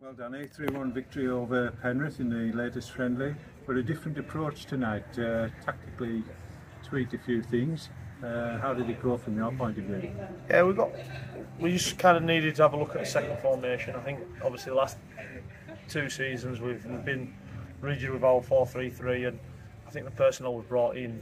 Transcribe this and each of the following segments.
Well done, a 3-1 victory over Penrith in the latest friendly, but a different approach tonight. Tactically tweaked a few things. How did it go from your point of view? Yeah, we just kind of needed to have a look at a second formation. I think obviously the last 2 seasons we've been rigid with our 4-3-3, and I think the personnel we've brought in,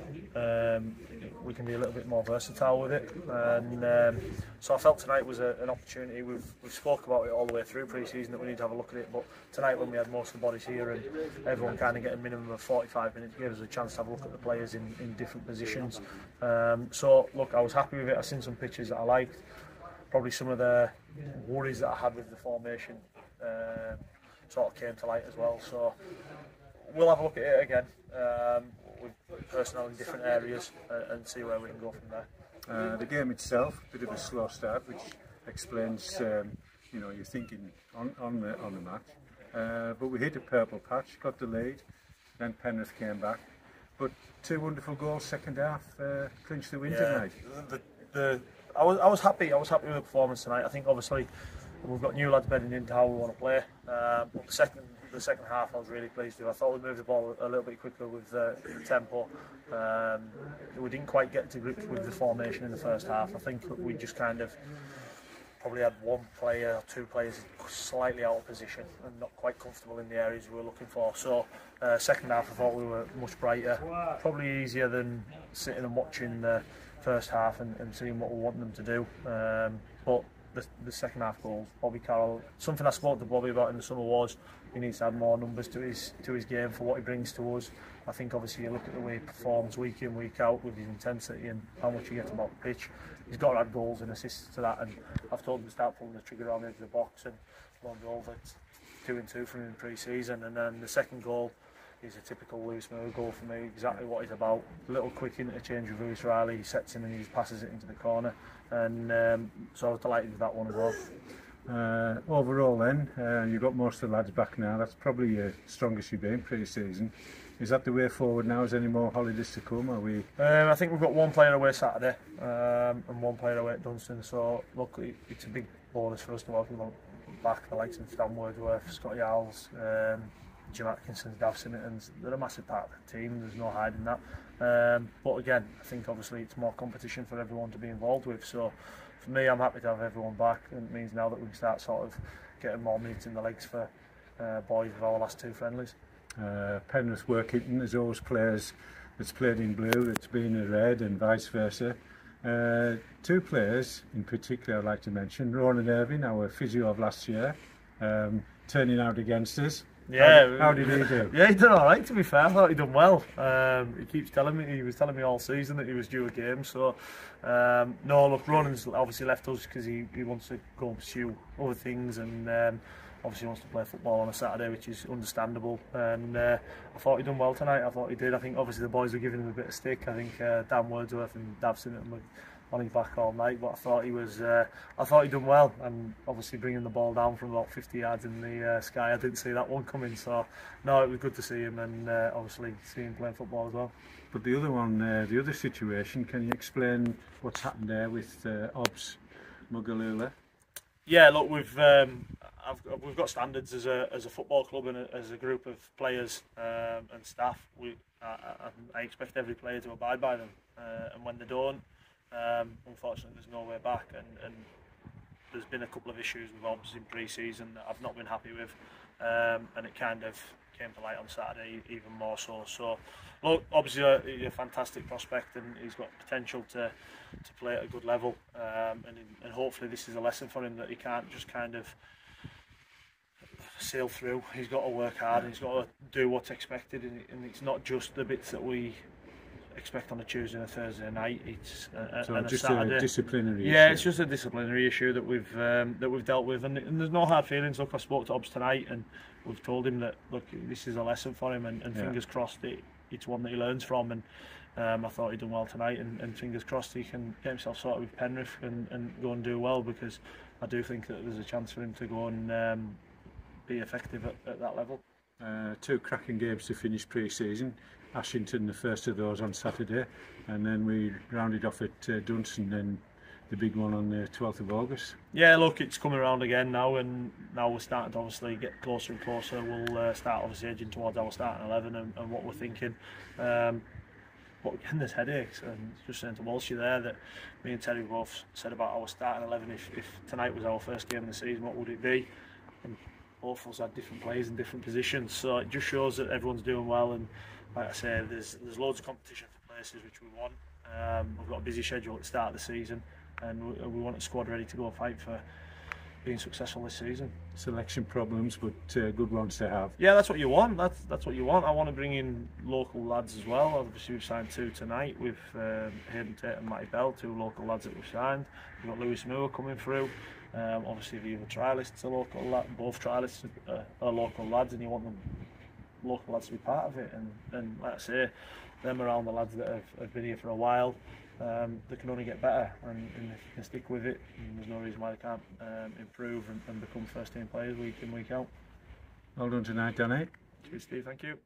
we can be a little bit more versatile with it, and so I felt tonight was an opportunity. We've spoke about it all the way through pre-season that we need to have a look at it, but tonight when we had most of the bodies here and everyone kind of getting a minimum of 45 minutes, gave us a chance to have a look at the players in different positions. So look, I was happy with it. I seen some pictures that I liked. Probably some of the worries that I had with the formation sort of came to light as well. So we'll have a look at it again with personnel in different areas and see where we can go from there. The game itself, a bit of a slow start, which explains your thinking on the match. But we hit a purple patch, got the lead, then Penrith came back. But 2 wonderful goals second half clinched the win tonight. I was happy. I was happy with the performance tonight. I think obviously we've got new lads bedding into how we want to play. But the second half I was really pleased with. I thought we moved the ball a little bit quicker with the tempo. We didn't quite get to grips with the formation in the first half. I think we just kind of probably had 1 player or 2 players slightly out of position and not quite comfortable in the areas we were looking for. So second half I thought we were much brighter, probably easier than sitting and watching the first half and seeing what we want them to do. But the second half goals, Bobby Carroll, something I spoke to Bobby about in the summer was he needs to add more numbers to his game for what he brings to us. I think obviously you look at the way he performs week in, week out with his intensity and how much he gets about the pitch. He's got to add goals and assists to that, and I've told him to start pulling the trigger on the edge of the box, and lo and behold, it's 2-2 from him in pre-season. And then the second goal is a typical Lewis Murray goal for me, exactly what he's about. A little quick interchange with Lewis Riley, he sets in and he passes it into the corner, and so I was delighted with that one as well. Overall then, you've got most of the lads back now. That's probably your strongest you've been pre-season. Is that the way forward now? Is there any more holidays to come? Are we? I think we've got 1 player away Saturday and 1 player away at Dunstan. So look, it's a big bonus for us to welcome back the likes of Dan Wordsworth, Scotty Owls, Jim Atkinson's, Dav Simmons. They're a massive part of the team. There's no hiding that. But again, I think obviously it's more competition for everyone to be involved with. So for me, I'm happy to have everyone back, and it means now that we can start sort of getting more minutes in the legs for boys with our last 2 friendlies. Penrith working, there's always players that's played in blue that's been in red and vice versa. 2 players in particular I'd like to mention, Ronan Irving, our physio of last year, turning out against us. Yeah, how did he do? Yeah, he done all right, to be fair. I thought he done well. He was telling me all season that he was due a game. So no, look, Ronan's obviously left us because he wants to go and pursue other things, and obviously wants to play football on a Saturday, which is understandable. And I thought he done well tonight. I thought he did. I think obviously the boys were giving him a bit of stick. I think Dan Wordsworth and Dav Simmons were on his back all night, but I thought he done well, and obviously bringing the ball down from about 50 yards in the sky, I didn't see that one coming. So no, it was good to see him, and obviously see him playing football as well. But the other one, the other situation, can you explain what's happened there with Obs Mugalula? Yeah, look, we've got standards as a football club and as a group of players and staff. I expect every player to abide by them, and when they don't, unfortunately there's no way back, and there's been a couple of issues with Obs in pre-season that I've not been happy with, and it kind of came to light on Saturday even more so. So look, obviously he's a fantastic prospect, and he's got potential to play at a good level, and hopefully this is a lesson for him that he can't just kind of sail through. He's got to work hard, and he's got to do what's expected, and it's not just the bits that we expect on a Tuesday and a Thursday night. It's just a disciplinary issue. Yeah, it's just a disciplinary issue that we've dealt with, and there's no hard feelings. Look, I spoke to Obs tonight, and we've told him that look, this is a lesson for him, and fingers crossed it's one that he learns from. And I thought he done well tonight, and fingers crossed he can get himself sorted with Penrith and go and do well, because I do think that there's a chance for him to go and be effective at that level. 2 cracking games to finish pre-season. Ashington, the first of those on Saturday, and then we rounded off at Dunstan, and the big one on the 12th of August. Yeah, look, it's coming around again now, and now we're starting to obviously get closer and closer. We'll start obviously edging towards our starting 11 and what we're thinking. But again, there's headaches, and just saying to Walshy there that me and Terry both said about our starting 11. If tonight was our first game of the season, what would it be? And both of us had different players in different positions, so it just shows that everyone's doing well. And like I say, there's loads of competition for places which we want. We've got a busy schedule at the start of the season, and we want a squad ready to go fight for being successful this season. Selection problems, but good ones to have. Yeah, that's what you want. That's what you want. I want to bring in local lads as well. Obviously, we've signed 2 tonight with Hayden Tate and Matty Bell, 2 local lads that we've signed. We've got Lewis Moore coming through. Obviously, the other trialists are local. Both trialists are local lads, and you want them local lads to be part of it. And like I say, them around the lads that have been here for a while. They can only get better, and if you can stick with it, there's no reason why they can't improve and become first team players week in, week out. Well done tonight, Danny. Cheers, Steve, thank you.